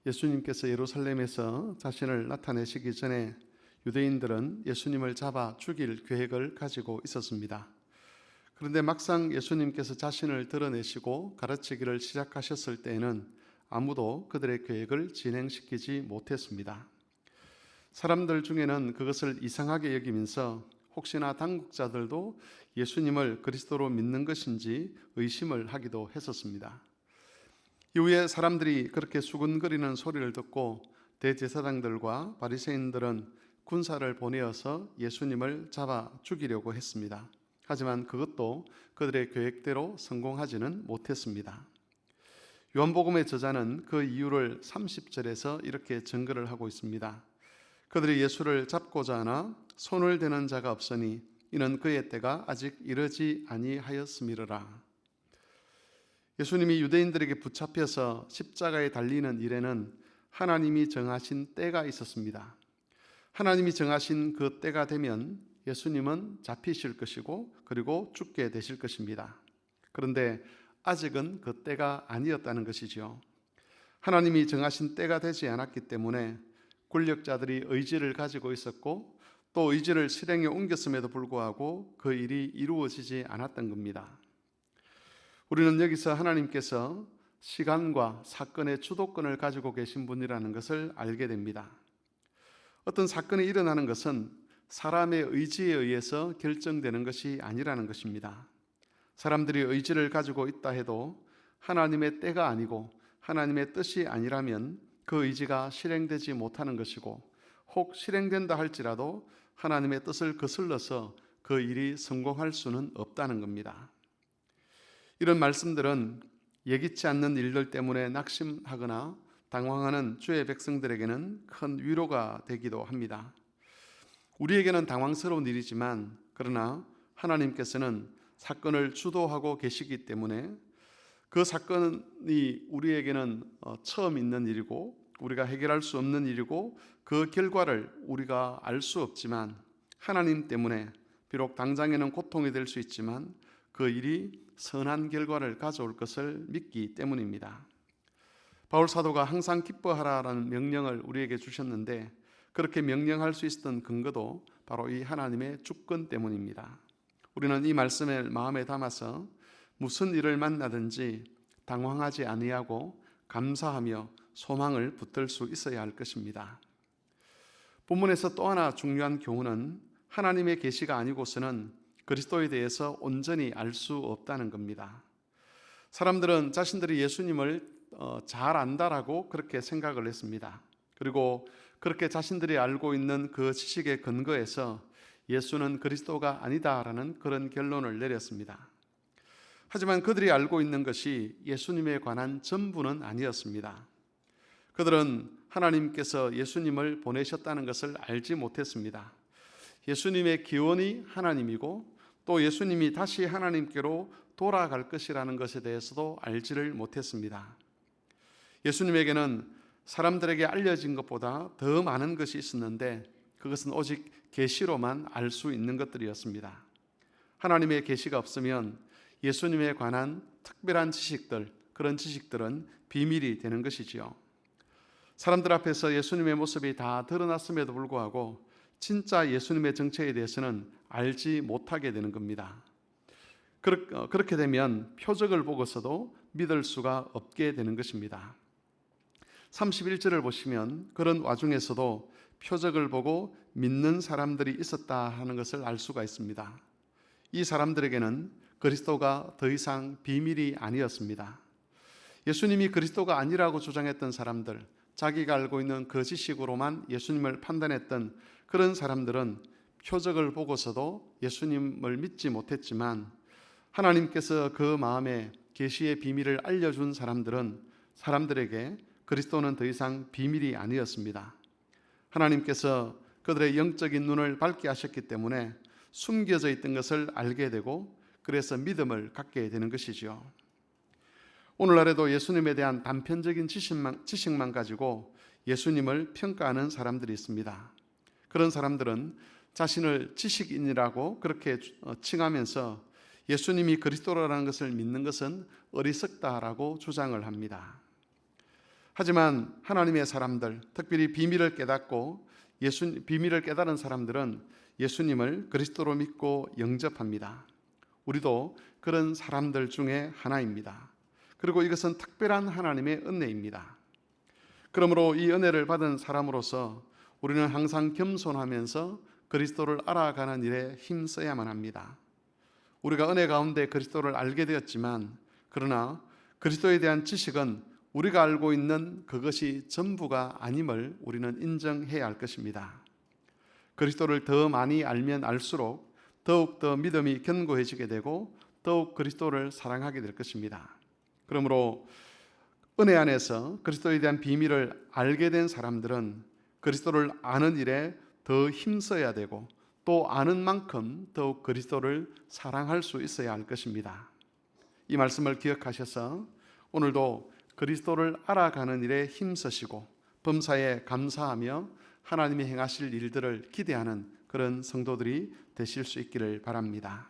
예수님께서 예루살렘에서 자신을 나타내시기 전에 유대인들은 예수님을 잡아 죽일 계획을 가지고 있었습니다. 그런데 막상 예수님께서 자신을 드러내시고 가르치기를 시작하셨을 때에는 아무도 그들의 계획을 진행시키지 못했습니다. 사람들 중에는 그것을 이상하게 여기면서 혹시나 당국자들도 예수님을 그리스도로 믿는 것인지 의심을 하기도 했었습니다. 이후에 사람들이 그렇게 수군거리는 소리를 듣고 대제사장들과 바리새인들은 군사를 보내어서 예수님을 잡아 죽이려고 했습니다. 하지만 그것도 그들의 계획대로 성공하지는 못했습니다. 요한복음의 저자는 그 이유를 30절에서 이렇게 증거를 하고 있습니다. 그들이 예수를 잡고자 하나 손을 대는 자가 없으니 이는 그의 때가 아직 이르지 아니하였음이로라. 예수님이 유대인들에게 붙잡혀서 십자가에 달리는 일에는 하나님이 정하신 때가 있었습니다. 하나님이 정하신 그 때가 되면 예수님은 잡히실 것이고 그리고 죽게 되실 것입니다. 그런데 아직은 그 때가 아니었다는 것이지요. 하나님이 정하신 때가 되지 않았기 때문에 권력자들이 의지를 가지고 있었고 또 의지를 실행에 옮겼음에도 불구하고 그 일이 이루어지지 않았던 겁니다. 우리는 여기서 하나님께서 시간과 사건의 주도권을 가지고 계신 분이라는 것을 알게 됩니다. 어떤 사건이 일어나는 것은 사람의 의지에 의해서 결정되는 것이 아니라는 것입니다. 사람들이 의지를 가지고 있다 해도 하나님의 때가 아니고 하나님의 뜻이 아니라면 그 의지가 실행되지 못하는 것이고 혹 실행된다 할지라도 하나님의 뜻을 거슬러서 그 일이 성공할 수는 없다는 겁니다. 이런 말씀들은 예기치 않는 일들 때문에 낙심하거나 당황하는 주의 백성들에게는 큰 위로가 되기도 합니다. 우리에게는 당황스러운 일이지만 그러나 하나님께서는 사건을 주도하고 계시기 때문에 그 사건이 우리에게는 처음 있는 일이고 우리가 해결할 수 없는 일이고 그 결과를 우리가 알 수 없지만 하나님 때문에 비록 당장에는 고통이 될 수 있지만 그 일이 선한 결과를 가져올 것을 믿기 때문입니다. 바울 사도가 항상 기뻐하라라는 명령을 우리에게 주셨는데 그렇게 명령할 수 있었던 근거도 바로 이 하나님의 주권 때문입니다. 우리는 이 말씀을 마음에 담아서 무슨 일을 만나든지 당황하지 아니하고 감사하며 소망을 붙들 수 있어야 할 것입니다. 본문에서 또 하나 중요한 교훈은 하나님의 계시가 아니고서는 그리스도에 대해서 온전히 알 수 없다는 겁니다. 사람들은 자신들이 예수님을 잘 안다라고 그렇게 생각을 했습니다. 그리고 그렇게 자신들이 알고 있는 그 지식에 근거해서 예수는 그리스도가 아니다라는 그런 결론을 내렸습니다. 하지만 그들이 알고 있는 것이 예수님에 관한 전부는 아니었습니다. 그들은 하나님께서 예수님을 보내셨다는 것을 알지 못했습니다. 예수님의 기원이 하나님이고 또 예수님이 다시 하나님께로 돌아갈 것이라는 것에 대해서도 알지를 못했습니다. 예수님에게는 사람들에게 알려진 것보다 더 많은 것이 있었는데 그것은 오직 계시로만 알 수 있는 것들이었습니다. 하나님의 계시가 없으면 예수님에 관한 특별한 지식들, 그런 지식들은 비밀이 되는 것이지요. 사람들 앞에서 예수님의 모습이 다 드러났음에도 불구하고 진짜 예수님의 정체에 대해서는 알지 못하게 되는 겁니다. 그렇게 되면 표적을 보고서도 믿을 수가 없게 되는 것입니다. 31절을 보시면 그런 와중에서도 표적을 보고 믿는 사람들이 있었다 하는 것을 알 수가 있습니다. 이 사람들에게는 그리스도가 더 이상 비밀이 아니었습니다. 예수님이 그리스도가 아니라고 주장했던 사람들, 자기가 알고 있는 그 지식으로만 예수님을 판단했던 그런 사람들은 표적을 보고서도 예수님을 믿지 못했지만 하나님께서 그 마음에 계시의 비밀을 알려준 사람들에게 그리스도는 더 이상 비밀이 아니었습니다. 하나님께서 그들의 영적인 눈을 밝게 하셨기 때문에 숨겨져 있던 것을 알게 되고 그래서 믿음을 갖게 되는 것이죠. 오늘날에도 예수님에 대한 단편적인 지식만 가지고 예수님을 평가하는 사람들이 있습니다. 그런 사람들은 자신을 지식인이라고 그렇게 칭하면서 예수님이 그리스도라는 것을 믿는 것은 어리석다라고 주장을 합니다. 하지만 하나님의 사람들, 특별히 비밀을 깨달은 사람들은 예수님을 그리스도로 믿고 영접합니다. 우리도 그런 사람들 중에 하나입니다. 그리고 이것은 특별한 하나님의 은혜입니다. 그러므로 이 은혜를 받은 사람으로서 우리는 항상 겸손하면서 그리스도를 알아가는 일에 힘써야만 합니다. 우리가 은혜 가운데 그리스도를 알게 되었지만, 그러나 그리스도에 대한 지식은 우리가 알고 있는 그것이 전부가 아님을 우리는 인정해야 할 것입니다. 그리스도를 더 많이 알면 알수록 더욱 더 믿음이 견고해지게 되고 더욱 그리스도를 사랑하게 될 것입니다. 그러므로 은혜 안에서 그리스도에 대한 비밀을 알게 된 사람들은 그리스도를 아는 일에 더 힘써야 되고, 또 아는 만큼 더욱 그리스도를 사랑할 수 있어야 할 것입니다. 이 말씀을 기억하셔서 오늘도 그리스도를 알아가는 일에 힘쓰시고 범사에 감사하며 하나님이 행하실 일들을 기대하는 그런 성도들이 되실 수 있기를 바랍니다.